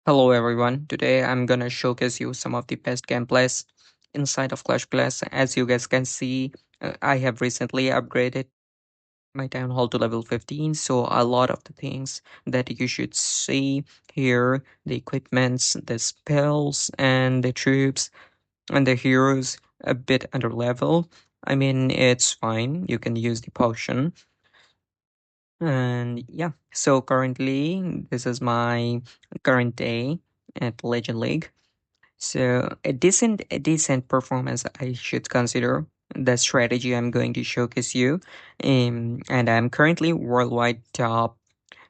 Hello everyone. Today I'm gonna showcase you some of the best gameplays inside of Clash of Clans. As you guys can see, I have recently upgraded my town hall to level 15, so a lot of the things that you should see here, the equipments, the spells, and the troops and the heroes a bit under level. I mean, it's fine. You can use the potion. And yeah, so currently this is my current day at Legend League. So a decent performance I should consider the strategy I'm going to showcase you. And I'm currently worldwide top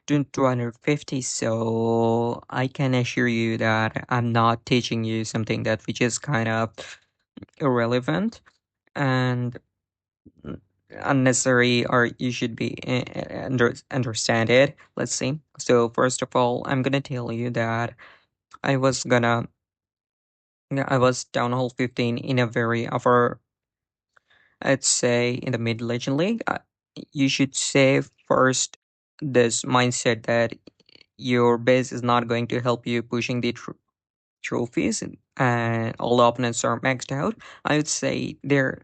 250, so I can assure you that I'm not teaching you something that which is kind of irrelevant and unnecessary, or you should be understand it. Let's see. So first of all, I'm gonna tell you that I was gonna yeah, I was down hole 15 in a very upper, I'd say in the mid legend league. You should say first this mindset that your base is not going to help you pushing the trophies, and all the opponents are maxed out. I would say they're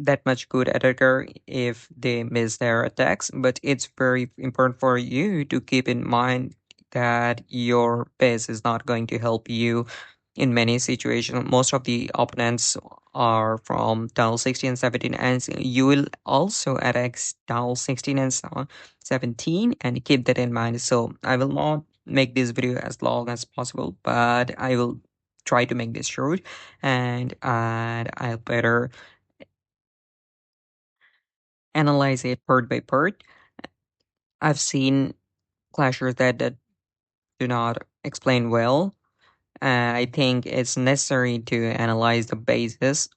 that much good attacker if they miss their attacks, but it's very important for you to keep in mind that your base is not going to help you in many situations. Most of the opponents are from tunnel 16 and 17, and you will also attack tunnel 16 and 17, and keep that in mind. So I will not make this video as long as possible, but I will try to make this short, and I'll better analyze it part by part. I've seen clashers that do not explain well. I think it's necessary to analyze the bases.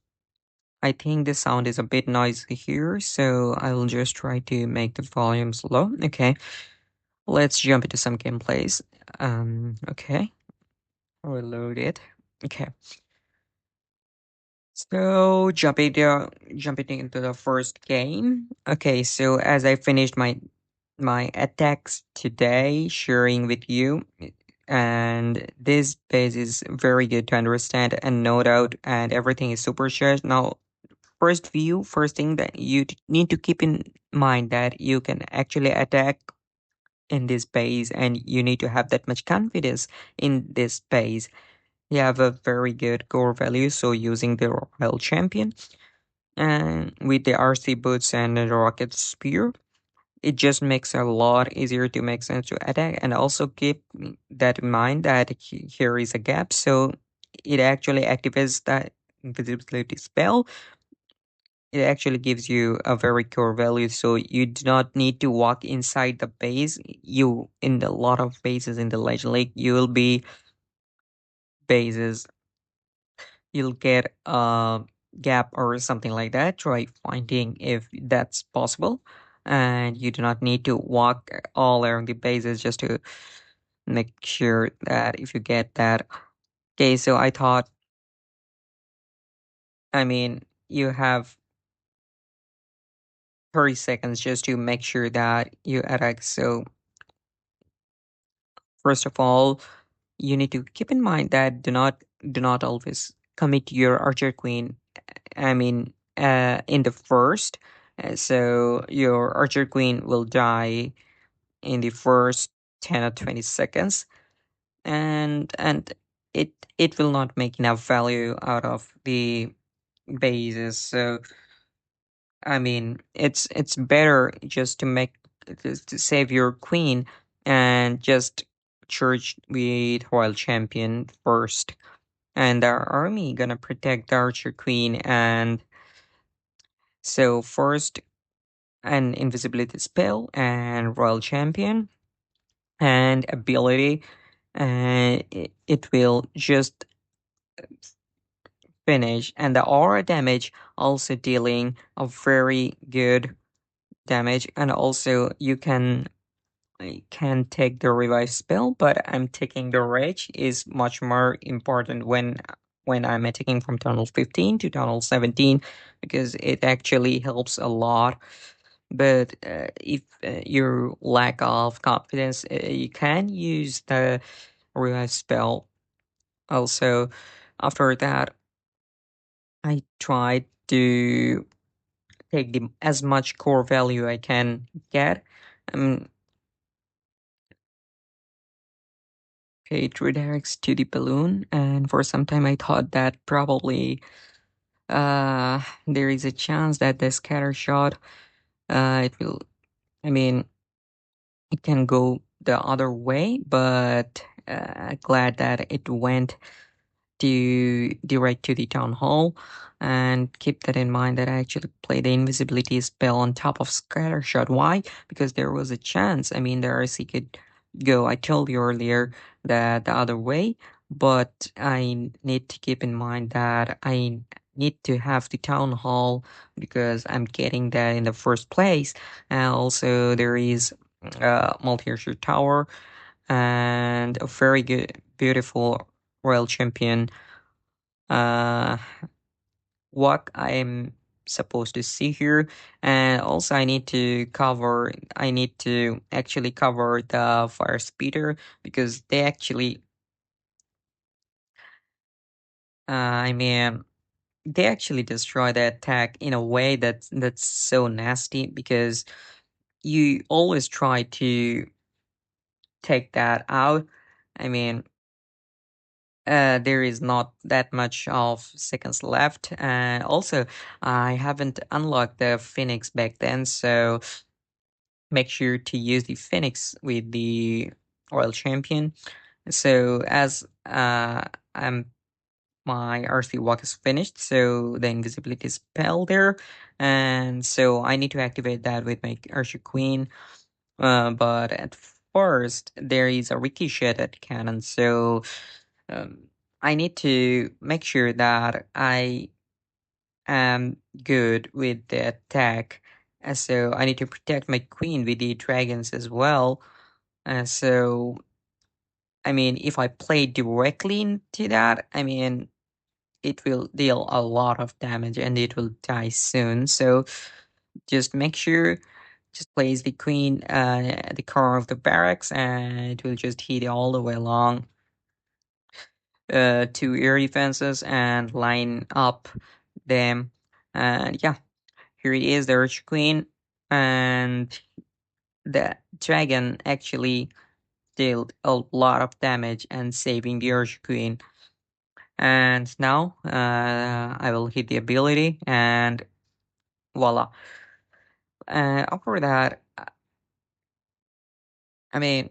I think the sound is a bit noisy here, so I will just try to make the volumes low. Okay, let's jump into some gameplays. Okay, reload it. Okay, so jumping into the first game. Okay, so as I finished my attacks today, sharing with you, and this base is very good to understand and note out, and everything is super shared. Now, first thing that you need to keep in mind that you can actually attack in this base, and you need to have that much confidence in this base. You have a very good core value, so using the Royal Champion and with the RC boots and the rocket spear, it just makes a lot easier to make sense to attack. And also keep that in mind that here is a gap, so it actually activates that invisibility spell. It actually gives you a very core value, so you do not need to walk inside the base. You in a lot of bases in the Legend League, you will be bases, you'll get a gap or something like that. Try finding if that's possible, and you do not need to walk all around the bases just to make sure that if you get that. Okay, so I thought, I mean, you have 30 seconds just to make sure that you attack. So first of all, you need to keep in mind that do not always commit your archer queen. I mean, in the first, so your archer queen will die in the first 10 or 20 seconds, and it will not make enough value out of the bases. So I mean, it's better just to make to save your queen and just charge with Royal Champion first, and our army gonna protect the Archer Queen. And so first, an invisibility spell and Royal Champion and ability, and it will just finish. And the aura damage also dealing a very good damage, and also you can I can take the revive spell, but I'm taking the rage is much more important when I'm attacking from tunnel 15 to tunnel 17, because it actually helps a lot. But if your lack of confidence, you can use the revive spell. Also, after that, I tried to take as much core value I can get. Um, okay, it redirects to the balloon, and for some time I thought that probably there is a chance that the scatter shot it will. I mean, it can go the other way, but glad that it went to direct to the town hall. And keep that in mind that I actually played the invisibility spell on top of scattershot. Why? Because there was a chance. I mean, the RC could go. I told you earlier that the other way, but I need to keep in mind that I need to have the town hall because I'm getting that in the first place. And also, there is a multi-archer tower and a very good, beautiful royal champion uh what I'm supposed to see here. And also I need to actually cover the fire speeder because they actually I mean they actually destroy the attack in a way that's so nasty because you always try to take that out. I mean, there is not that much of seconds left, and also I haven't unlocked the Phoenix back then, so make sure to use the Phoenix with the Royal Champion. So as I'm my RC walk is finished, so the invisibility spell there, and so I need to activate that with my Archer Queen. But at first there is a ricochet at cannon, so um, I need to make sure that I am good with the attack. So I need to protect my queen with the dragons as well. So I mean, if I play directly into that, I mean, it will deal a lot of damage and it will die soon. So just make sure, just place the queen at the corner of the barracks, and it will just hit all the way along two air defenses and line up them. And yeah, here it is, the Archer Queen, and the dragon actually dealt a lot of damage and saving the Archer Queen. And now I will hit the ability, and voila. After that, I mean,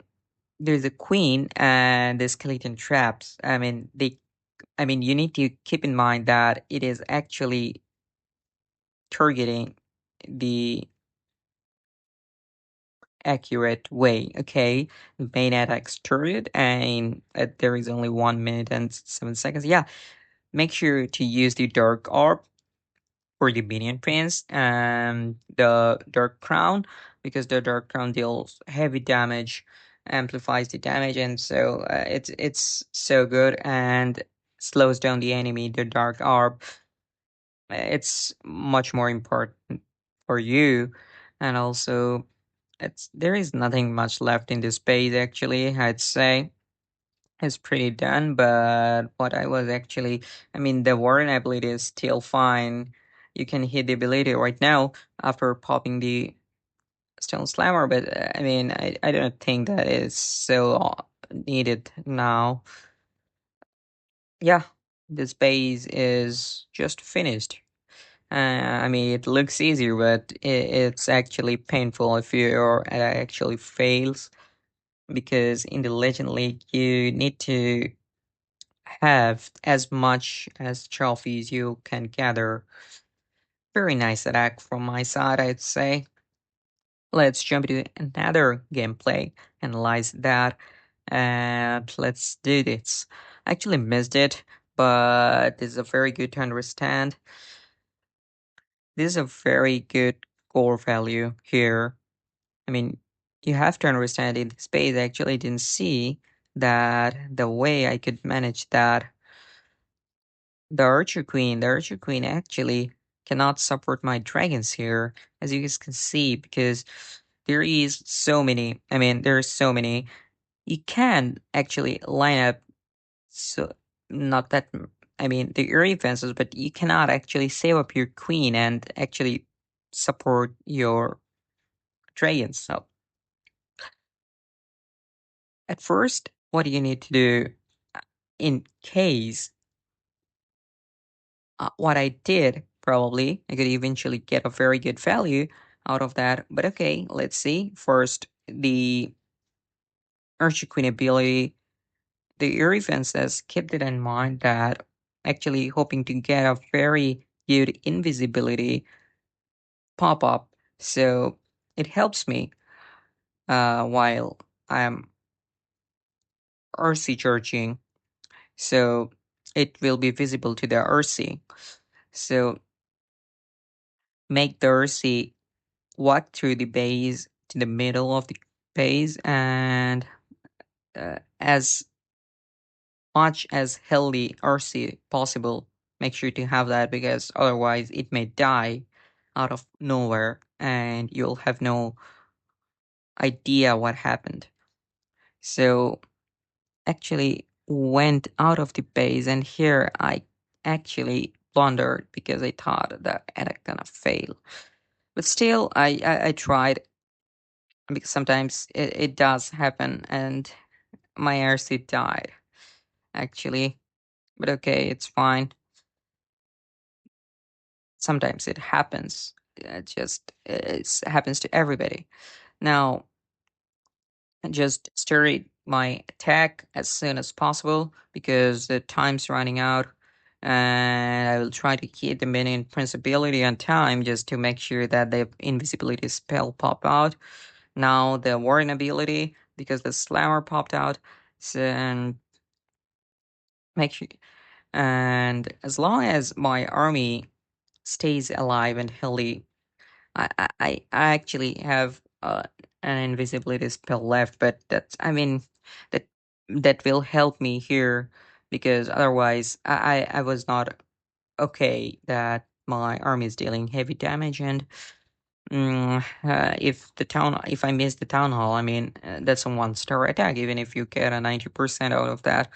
there's a queen and the skeleton traps. I mean, you need to keep in mind that it is actually targeting the accurate way. Okay, main attack started, and there is only 1 minute and 7 seconds. Yeah, make sure to use the dark orb for the minion prince and the dark crown because the dark crown deals heavy damage, amplifies the damage, and so it's so good and slows down the enemy. The dark orb, it's much more important for you, and also it's there is nothing much left in this space actually. I'd say it's pretty done, but what I was actually, I mean, the warden ability is still fine. You can hit the ability right now after popping the stone slammer, but I mean, I don't think that is so needed now. Yeah, this base is just finished. I mean, it looks easier, but it's actually painful if your actually fails because in the Legend League you need to have as much as trophies you can gather. Very nice attack from my side, I'd say. Let's jump into another gameplay, analyze that, and let's do this. I actually missed it, but this is a very good to understand. This is a very good core value here. I mean, you have to understand in this space, I actually didn't see that the way I could manage that. The Archer Queen actually cannot support my dragons here, as you guys can see, because there is so many. I mean, there are so many. you can actually line up, so not that I mean the area fences, but you cannot actually save up your queen and actually support your dragons. So at first, what you need to do, in case what I did, probably I could eventually get a very good value out of that. But okay, let's see. First, the Archer Queen ability, the Eerie Fences, kept it in mind that actually hoping to get a very good invisibility pop up. So it helps me while I'm RC charging. So it will be visible to the RC. So make the RC walk through the base to the middle of the base, and as much as healthy RC possible, make sure to have that, because otherwise it may die out of nowhere and you'll have no idea what happened. So actually went out of the base, and here I actually blundered because I thought that attack gonna fail. But still, I tried, because sometimes it does happen, and my RC died actually. But okay, it's fine. Sometimes it happens. It happens to everybody. Now, just stir my attack as soon as possible because the time's running out, and I will try to keep the minion principality on time just to make sure that the invisibility spell pop out. Now the warden ability, because the slammer popped out, so, and make sure, and as long as my army stays alive and healthy, I actually have an invisibility spell left, but that's, I mean, that that will help me here, because otherwise I was not okay that my army is dealing heavy damage. And if I miss the town hall, I mean, that's a 1-star attack. Even if you get a 90% out of that,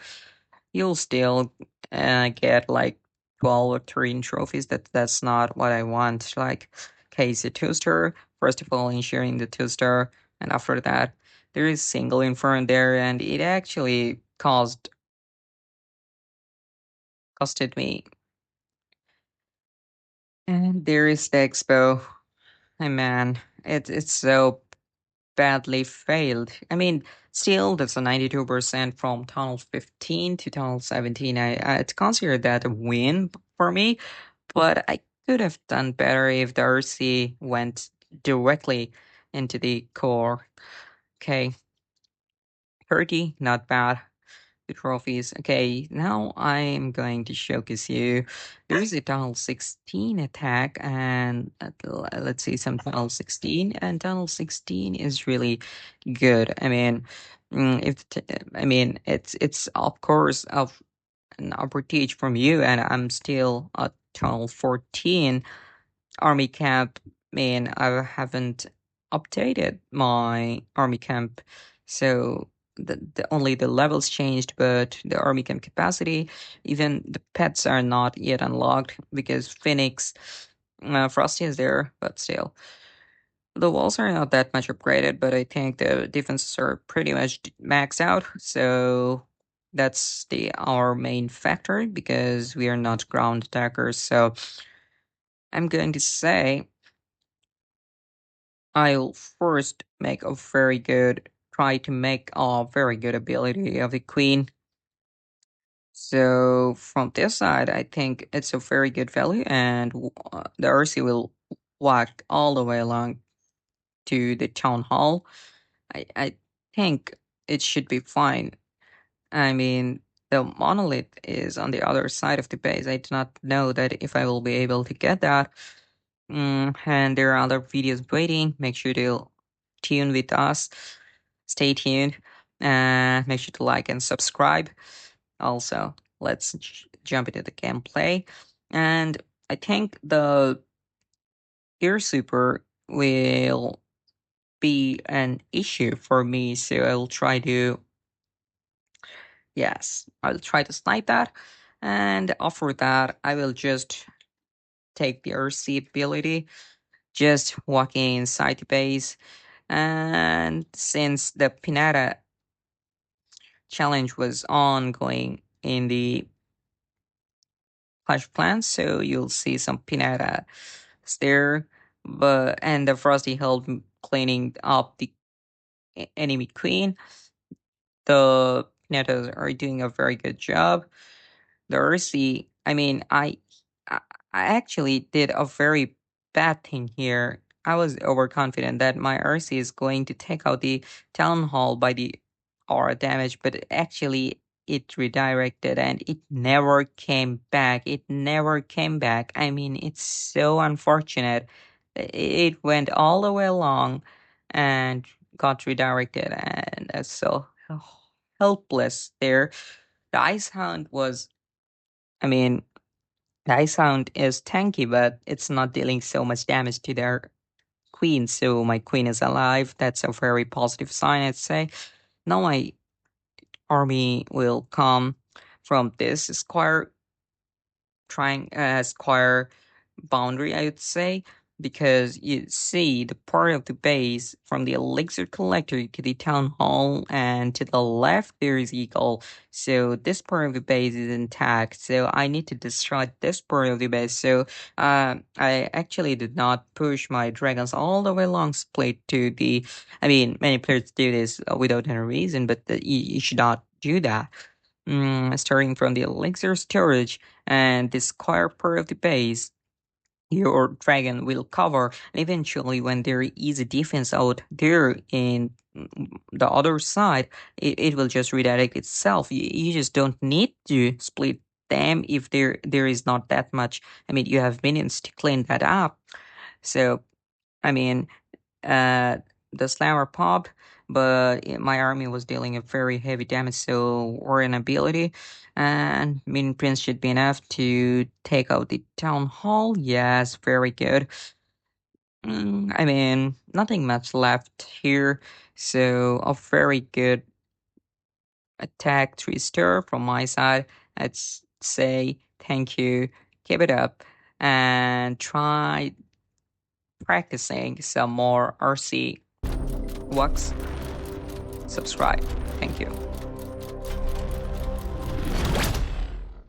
you'll still get like 12 or 13 trophies. That's not what I want. Like, okay, it's a 2-star. First of all, ensuring the 2-star, and after that, there is single in front there, and it actually costed me. And there is the expo. Hey man, it's so badly failed. I mean, still, that's a 92% from tunnel 15 to tunnel 17. I'd consider that a win for me, but I could have done better if the RC went directly into the core. Okay, 30, not bad. The trophies. Okay, now I'm going to showcase you. There is a tunnel 16 attack, and let's see some tunnel 16. And tunnel 16 is really good. I mean, I mean, it's of course of an opportunity from you, and I'm still at tunnel 14 army camp. Man, I haven't updated my army camp, so only the levels changed, but the army camp capacity, even the pets are not yet unlocked, because Phoenix, Frosty is there, but still. The walls are not that much upgraded, but I think the defenses are pretty much maxed out, so that's our main factor, because we are not ground attackers. So I'm going to say I'll first try to make a very good ability of the queen. So from this side, I think it's a very good value, and the RC will walk all the way along to the town hall. I think it should be fine. I mean, the monolith is on the other side of the base. I do not know that if I will be able to get that. And there are other videos waiting. Make sure to tune with us. Stay tuned. Make sure to like and subscribe. Also, let's jump into the gameplay. And I think the Ear Super will be an issue for me, so I'll try to Yes, I'll try to snipe that. And after that, I will just take the RC ability, just walking inside the base. And since the Pinata challenge was ongoing in the Clash of Clans, so you'll see some Pinata there. And the Frosty helped cleaning up the enemy queen. The Pinatas are doing a very good job. The Ursi, I I actually did a very bad thing here. I was overconfident that my Ursi is going to take out the town hall by the aura damage, but actually it redirected and it never came back. It never came back. I mean, it's so unfortunate. It went all the way along and got redirected, and so helpless there. The Ice Hound was, I mean, the Ice Hound is tanky, but it's not dealing so much damage to their queen. So my queen is alive. That's a very positive sign, I'd say. Now my army will come from this square boundary, I would say, because you see the part of the base from the elixir collector to the town hall, and to the left there is eagle. So this part of the base is intact. So I need to destroy this part of the base. So I actually did not push my dragons all the way along split to the. I mean, many players do this without any reason, but you should not do that. Starting from the elixir storage and the square part of the base, your dragon will cover. And eventually, when there is a defense out there in the other side, it will just redirect itself. You just don't need to split them if there is not that much. I mean, you have minions to clean that up. So, I mean, uh, the slammer popped, but my army was dealing a very heavy damage, so or an ability, and Min Prince should be enough to take out the town hall. Yes, very good. I mean, nothing much left here, so a very good attack 3-star from my side. I'd say thank you, keep it up, and try practicing some more RC walks. Subscribe. Thank you.